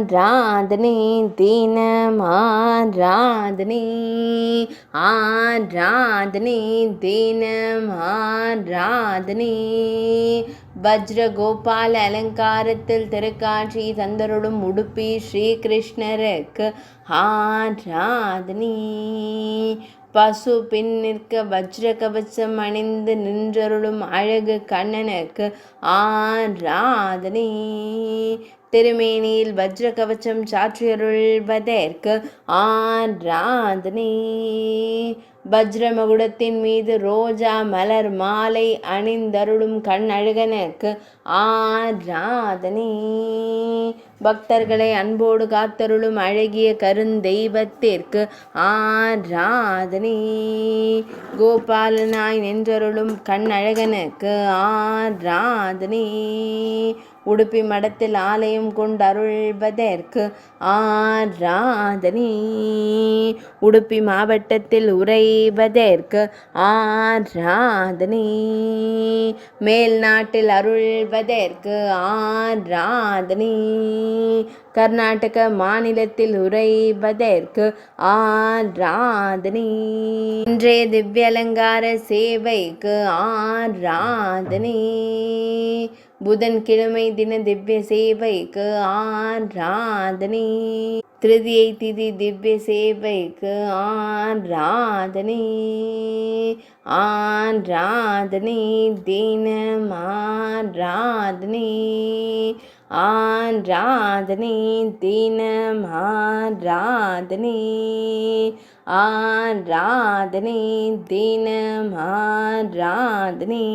ஆராதனை தினம் ஆராதனை ஆராதனை தினம் ஆராதனை வஜ்ரகோபால அலங்காரத்தில் திருக்காட்சி தந்தருளும் உடுப்பி ஸ்ரீகிருஷ்ணருக்கு ஆராதனை பசு பின் நிற்க வஜ்ர கவசம் அணிந்து நின்றருளும் அழகு கண்ணனுக்கு ஆராதனை திருமேனியில் வஜ்ர கவச்சம் சாற்றியருள்வதற்கு ஆராதனை வஜ்ரமகுடத்தின் மீது ரோஜா மலர் மாலை அணிந்தருளும் கண்ணழகனுக்கு ஆராதனை பக்தர்களை அன்போடு காத்தருளும் அழகிய கருந்தெய்வத்திற்கு ஆராதனை கோபாலனாய் நின்றருளும் கண்ணழகனுக்கு ஆராதனை உடுப்பி மடத்தில் ஆலயம் கொண்டருள்வதற்கு ஆராதனை உடுப்பி மாவட்டத்தில் உறைவதற்கு ஆராதனை மேல் நாட்டில் அருள்வதற்கு ஆராதனை கர்நாடக மாநிலத்தில் உறைவதற்கு ஆராதனை இன்றைய திவ்யலங்கார சேவைக்கு ஆராதனை புதன்கிழமை தின திவ்ய சேவைக்கு ஆராதனை திருதியை திதி திவ்ய சேவைக்கு ஆராதனை ஆராதனை தினம் ஆராதனை ஆராதனை தினம் ஆராதனை ஆராதனை தினம் ஆராதனை